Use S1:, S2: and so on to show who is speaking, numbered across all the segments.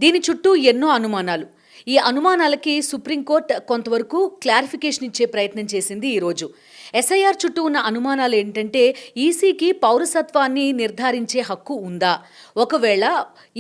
S1: దీని చుట్టూ ఎన్నో అనుమానాలు. ఈ అనుమానాలకి సుప్రీంకోర్టు కొంతవరకు క్లారిఫికేషన్ ఇచ్చే ప్రయత్నం చేసింది ఈరోజు. ఎస్ఐఆర్ చుట్టూ ఉన్న అనుమానాలు ఏంటంటే, ఈసీకి పౌరసత్వాన్ని నిర్ధారించే హక్కు ఉందా? ఒకవేళ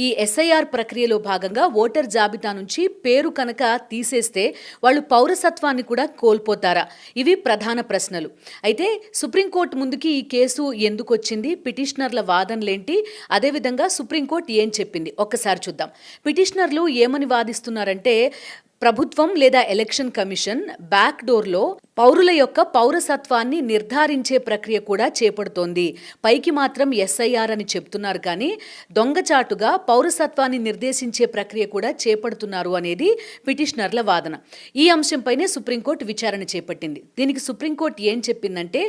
S1: ఈ ఎస్ఐఆర్ ప్రక్రియలో భాగంగా ఓటర్ జాబితా నుంచి పేరు కనుక తీసేస్తే వాళ్ళు పౌరసత్వాన్ని కూడా కోల్పోతారా? ఇవి ప్రధాన ప్రశ్నలు. అయితే సుప్రీంకోర్టు ముందుకి ఈ కేసు ఎందుకు వచ్చింది? పిటిషనర్ల వాదనలేంటి? అదేవిధంగా సుప్రీంకోర్టు ఏం చెప్పింది? ఒక్కసారి చూద్దాం. పిటిషనర్లు ఏమని వాదిస్తున్నారంటే, ప్రభుత్వం లేదా ఎలక్షన్ కమిషన్ బ్యాక్ డోర్లో పౌరుల యొక్క పౌరసత్వాన్ని నిర్ధారించే ప్రక్రియ కూడా చేపడుతోంది. పైకి మాత్రం ఎస్ఐఆర్ అని చెప్తున్నారు, కానీ దొంగచాటుగా పౌరసత్వాన్ని నిర్దేశించే ప్రక్రియ కూడా చేపడుతున్నారు అనేది పిటిషనర్ల వాదన. ఈ అంశంపైనే సుప్రీంకోర్టు విచారణ చేపట్టింది. దీనికి సుప్రీంకోర్టు ఏం చెప్పిందంటే,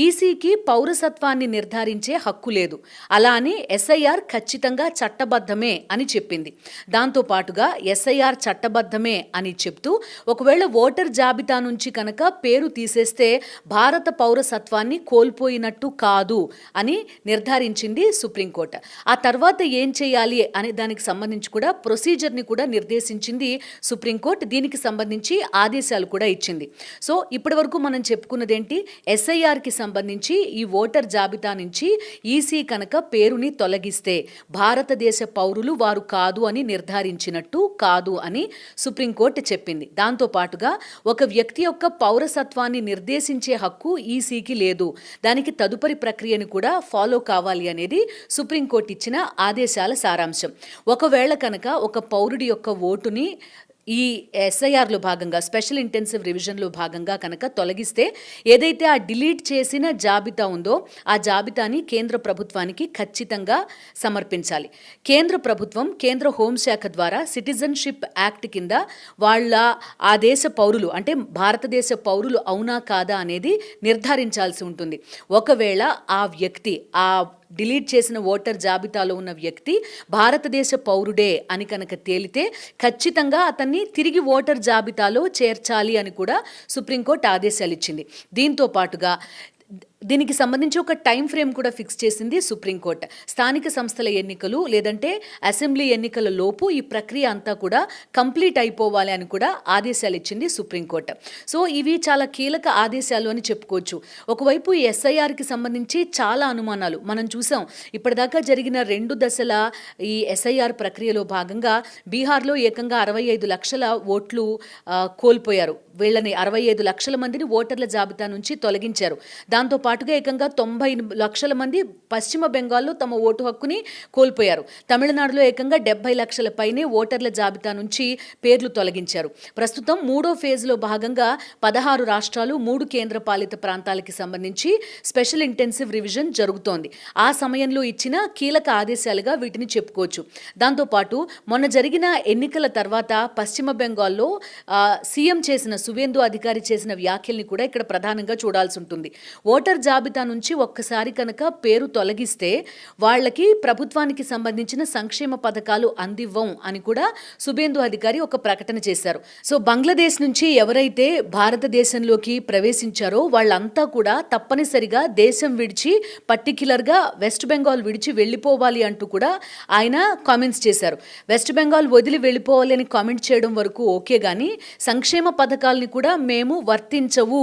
S1: ఈసీకి పౌరసత్వాన్ని నిర్ధారించే హక్కు లేదు, అలా అని ఎస్ఐఆర్ ఖచ్చితంగా చట్టబద్ధమే అని చెప్పింది. దాంతోపాటుగా ఎస్ఐఆర్ చట్టబద్ధమే అని చెప్తూ, ఒకవేళ ఓటర్ జాబితా నుంచి కనుక పేరు తీసేస్తే భారత పౌరసత్వాన్ని కోల్పోయినట్టు కాదు అని నిర్ధారించింది సుప్రీంకోర్టు. ఆ తర్వాత ఏం చేయాలి అనే దానికి సంబంధించి కూడా ప్రొసీజర్ని కూడా నిర్దేశించింది సుప్రీంకోర్టు. దీనికి సంబంధించి ఆదేశాలు కూడా ఇచ్చింది. సో ఇప్పటి వరకు మనం చెప్పుకున్నదేంటి, ఎస్ఐఆర్కి సంబంధించి ఈ ఓటర్ జాబితా నుంచి ఈసీ కనుక పేరుని తొలగిస్తే భారతదేశ పౌరులు వారు కాదు అని నిర్ధారించినట్టు కాదు అని సుప్రీంకోర్టు చెప్పింది. దాంతోపాటుగా ఒక వ్యక్తి యొక్క పౌరసత్వాన్ని నిర్దేశించే హక్కు ఈసీకి లేదు, దానికి తదుపరి ప్రక్రియను కూడా ఫాలో కావాలి అనేది సుప్రీంకోర్టు ఇచ్చిన ఆదేశాల సారాంశం. ఒకవేళ కనుక ఒక పౌరుడి యొక్క ఓటుని ఈ ఎస్ఐఆర్లో భాగంగా, స్పెషల్ ఇంటెన్సివ్ రివిజన్లో భాగంగా కనుక తొలగిస్తే, ఏదైతే ఆ డిలీట్ చేసిన జాబితా ఉందో ఆ జాబితాని కేంద్ర ప్రభుత్వానికి ఖచ్చితంగా సమర్పించాలి. కేంద్ర ప్రభుత్వం కేంద్ర హోంశాఖ ద్వారా సిటిజన్షిప్ యాక్ట్ కింద వాళ్ళ ఆ దేశ పౌరులు అంటే భారతదేశ పౌరులు అవునా కాదా అనేది నిర్ధారించాల్సి ఉంటుంది. ఒకవేళ ఆ వ్యక్తి ఆ డిలీట్ చేసిన ఓటర్ జాబితాలో ఉన్న వ్యక్తి భారతదేశ పౌరుడే అని కనుక తేలితే ఖచ్చితంగా అతన్ని తిరిగి ఓటర్ జాబితాలో చేర్చాలి అని కూడా సుప్రీంకోర్టు ఆదేశాలు ఇచ్చింది. దీంతో పాటుగా దీనికి సంబంధించి ఒక టైం ఫ్రేమ్ కూడా ఫిక్స్ చేసింది సుప్రీంకోర్టు. స్థానిక సంస్థల ఎన్నికలు లేదంటే అసెంబ్లీ ఎన్నికల లోపు ఈ ప్రక్రియ అంతా కూడా కంప్లీట్ అయిపోవాలి అని కూడా ఆదేశాలు ఇచ్చింది సుప్రీంకోర్టు. సో ఇవి చాలా కీలక ఆదేశాలు అని చెప్పుకోవచ్చు. ఒకవైపు ఈ ఎస్ఐఆర్కి సంబంధించి చాలా అనుమానాలు మనం చూసాం. ఇప్పటిదాకా జరిగిన 2 దశల ఈ ఎస్ఐఆర్ ప్రక్రియలో భాగంగా బీహార్లో ఏకంగా 65 లక్షల ఓట్లు కోల్పోయారు. వీళ్ళని 65 లక్షల మందిని ఓటర్ల జాబితా నుంచి తొలగించారు. దాంతో పాటుగా ఏకంగా 90 లక్షల మంది పశ్చిమ బెంగాల్లో తమ ఓటు హక్కుని కోల్పోయారు. తమిళనాడులో ఏకంగా 70 లక్షల పైనే ఓటర్ల జాబితా నుంచి పేర్లు తొలగించారు. ప్రస్తుతం 3వ ఫేజ్లో భాగంగా 16 రాష్ట్రాలు 3 కేంద్రపాలిత ప్రాంతాలకి సంబంధించి స్పెషల్ ఇంటెన్సివ్ రివిజన్ జరుగుతోంది. ఆ సమయంలో ఇచ్చిన కీలక ఆదేశాలుగా వీటిని చెప్పుకోవచ్చు. దాంతోపాటు మొన్న జరిగిన ఎన్నికల తర్వాత పశ్చిమ బెంగాల్లో సీఎం చేసిన సువేందు అధికారి చేసిన వ్యాఖ్యల్ని కూడా ఇక్కడ ప్రధానంగా చూడాల్సి ఉంటుంది. ఓటర్ జాబితా నుంచి ఒక్కసారి కనుక పేరు తొలగిస్తే వాళ్ళకి ప్రభుత్వానికి సంబంధించిన సంక్షేమ పథకాలు అందివ్వం అని కూడా సువేందు అధికారి ఒక ప్రకటన చేశారు. సో బంగ్లాదేశ్ నుంచి ఎవరైతే భారతదేశంలోకి ప్రవేశించారో వాళ్ళంతా కూడా తప్పనిసరిగా దేశం విడిచి, పర్టిక్యులర్గా వెస్ట్ బెంగాల్ విడిచి వెళ్ళిపోవాలి అంటూ కూడా ఆయన కామెంట్స్ చేశారు. వెస్ట్ బెంగాల్ వదిలి వెళ్ళిపోవాలి అని కామెంట్ చేయడం వరకు ఓకే, కానీ సంక్షేమ పథకాలని కూడా మేము వర్తించవు,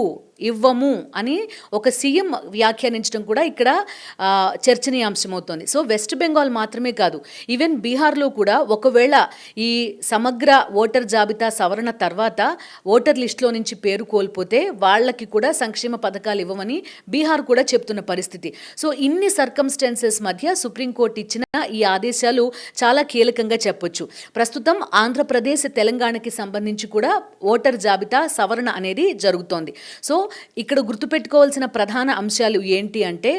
S1: ఇవ్వము అని ఒక సీఎం వ్యాఖ్యానించడం కూడా ఇక్కడ చర్చనీయాంశమవుతోంది. సో వెస్ట్ బెంగాల్ మాత్రమే కాదు, ఈవెన్ బీహార్లో కూడా ఒకవేళ ఈ సమగ్ర ఓటర్ జాబితా సవరణ తర్వాత ఓటర్ లిస్టులో నుంచి పేరు కోల్పోతే వాళ్ళకి కూడా సంక్షేమ పథకాలు ఇవ్వమని బీహార్ కూడా చెప్తున్న పరిస్థితి. సో ఇన్ని సర్కమ్స్టాన్సెస్ మధ్య సుప్రీంకోర్టు ఇచ్చిన ఈ ఆదేశాలు చాలా కీలకంగా చెప్పొచ్చు. ప్రస్తుతం ఆంధ్రప్రదేశ్, తెలంగాణకి సంబంధించి కూడా ఓటర్ జాబితా సవరణ అనేది జరుగుతోంది. సో ఇక్కడ గుర్తుపెట్టుకోవాల్సిన ప్రధాన అంశాలు ఏంటి అంటే,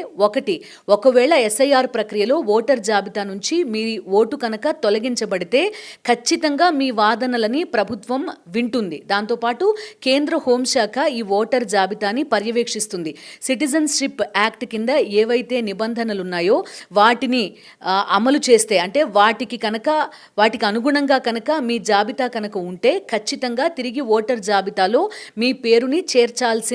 S1: ఒకవేళ ఎస్ఐఆర్ ప్రక్రియలో ఓటర్ జాబితా నుంచి మీ ఓటు కనుక తొలగించబడితే ఖచ్చితంగా మీ వాదనలని ప్రభుత్వం వింటుంది. దాంతోపాటు కేంద్ర హోంశాఖ ఈ ఓటర్ జాబితాని పర్యవేక్షిస్తుంది. సిటిజన్షిప్ యాక్ట్ కింద ఏవైతే నిబంధనలు ఉన్నాయో వాటిని అమలు చేస్తే, అంటే వాటికి అనుగుణంగా కనుక మీ జాబితా కనుక ఉంటే ఖచ్చితంగా తిరిగి ఓటర్ జాబితాలో మీ పేరుని చేర్చాల్సిన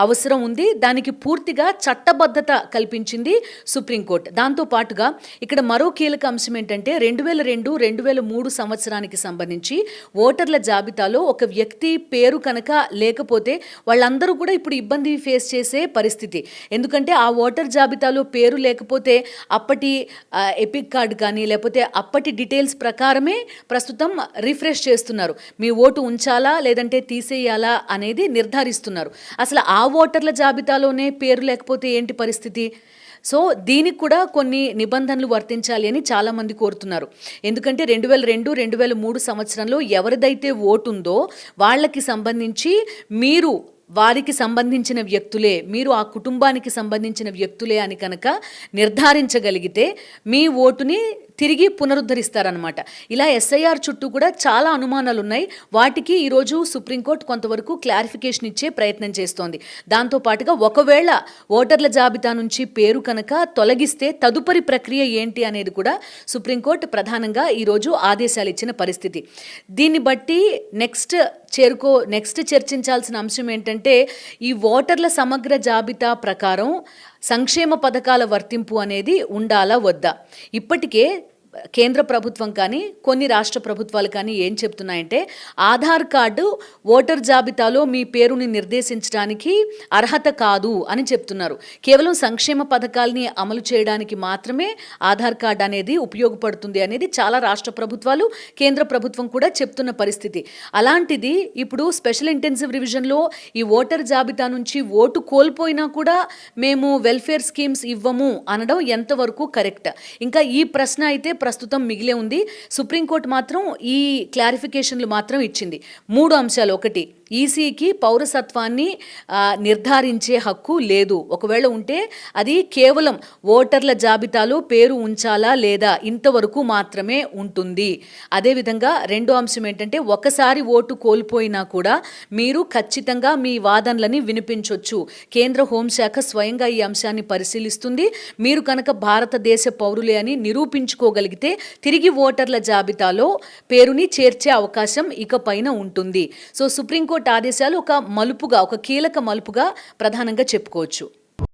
S1: అవసరం ఉంది. దానికి పూర్తి పూర్తిగా చట్టబద్ధత కల్పించింది సుప్రీంకోర్టు. దాంతో పాటుగా ఇక్కడ మరో కీలక అంశం ఏంటంటే 2002-2003 సంవత్సరానికి సంబంధించి ఓటర్ల జాబితాలో ఒక వ్యక్తి పేరు కనుక లేకపోతే వాళ్ళందరూ కూడా ఇప్పుడు ఇబ్బంది ఫేస్ చేసే పరిస్థితి. ఎందుకంటే ఆ ఓటర్ జాబితాలో పేరు లేకపోతే అప్పటి ఎపిక్ కార్డు కానీ లేకపోతే అప్పటి డీటెయిల్స్ ప్రకారమే ప్రస్తుతం రిఫ్రెష్ చేస్తున్నారు. మీ ఓటు ఉంచాలా లేదంటే తీసేయాలా అనేది నిర్ధారిస్తున్నారు. అసలు ఆ ఓటర్ల జాబితాలోనే పేరు లేకపోతే ఏంటి పరిస్థితి? సో దీనికి కూడా కొన్ని నిబంధనలు వర్తించాలి అని చాలామంది కోరుతున్నారు. ఎందుకంటే 2002-2003 సంవత్సరంలో ఎవరిదైతే ఓటు ఉందో వాళ్ళకి సంబంధించి మీరు వారికి సంబంధించిన వ్యక్తులే, మీరు ఆ కుటుంబానికి సంబంధించిన వ్యక్తులే అని కనుక నిర్ధారించగలిగితే మీ ఓటుని తిరిగి పునరుద్ధరిస్తారనమాట. ఇలా ఎస్ఐఆర్ చుట్టూ కూడా చాలా అనుమానాలు ఉన్నాయి. వాటికి ఈరోజు సుప్రీంకోర్టు కొంతవరకు క్లారిఫికేషన్ ఇచ్చే ప్రయత్నం చేస్తోంది. దాంతోపాటుగా ఒకవేళ ఓటర్ల జాబితా నుంచి పేరు కనుక తొలగిస్తే తదుపరి ప్రక్రియ ఏంటి అనేది కూడా సుప్రీంకోర్టు ప్రధానంగా ఈరోజు ఆదేశాలు ఇచ్చిన పరిస్థితి. దీన్ని బట్టి నెక్స్ట్ చర్చించాల్సిన అంశం ఏంటంటే ఈ ఓటర్ల సమగ్ర జాబితా ప్రకారం సంక్షేమ పథకాల వర్తింపు అనేది ఉండాలా వద్దా? ఇప్పటికే కేంద్ర ప్రభుత్వం కానీ కొన్ని రాష్ట్ర ప్రభుత్వాలు కానీ ఏం చెప్తున్నాయంటే ఆధార్ కార్డు ఓటర్ జాబితాలో మీ పేరుని నిర్దేశించడానికి అర్హత కాదు అని చెప్తున్నారు. కేవలం సంక్షేమ పథకాలని అమలు చేయడానికి మాత్రమే ఆధార్ కార్డు అనేది ఉపయోగపడుతుంది అనేది చాలా రాష్ట్ర ప్రభుత్వాలు కేంద్ర ప్రభుత్వం కూడా చెప్తున్న పరిస్థితి. అలాంటిది ఇప్పుడు స్పెషల్ ఇంటెన్సివ్ రివిజన్లో ఈ ఓటర్ జాబితా నుంచి ఓటు కోల్పోయినా కూడా మేము వెల్ఫేర్ స్కీమ్స్ ఇవ్వము అనడం ఎంతవరకు కరెక్ట్? ఇంకా ఈ ప్రశ్న అయితే ప్రస్తుతం మిగిలే ఉంది. సుప్రీంకోర్టు మాత్రం ఈ క్లారిఫికేషన్లు మాత్రం ఇచ్చింది. 3 అంశాలు. ఒకటి, ఈసీకి పౌరసత్వాన్ని నిర్ధారించే హక్కు లేదు. ఒకవేళ ఉంటే అది కేవలం ఓటర్ల జాబితాలో పేరు ఉంచాలా లేదా ఇంతవరకు మాత్రమే ఉంటుంది. అదేవిధంగా రెండో అంశం ఏంటంటే ఒకసారి ఓటు కోల్పోయినా కూడా మీరు ఖచ్చితంగా మీ వాదనలని వినిపించవచ్చు. కేంద్ర హోంశాఖ స్వయంగా ఈ అంశాన్ని పరిశీలిస్తుంది. మీరు కనుక భారతదేశ పౌరులే అని నిరూపించుకోగలిగితే తిరిగి ఓటర్ల జాబితాలో పేరుని చేర్చే అవకాశం ఇకపైన ఉంటుంది. సో సుప్రీంకోర్టు ఆదేశాలు ఒక కీలక మలుపుగా ప్రధానంగా చెప్పుకోవచ్చు.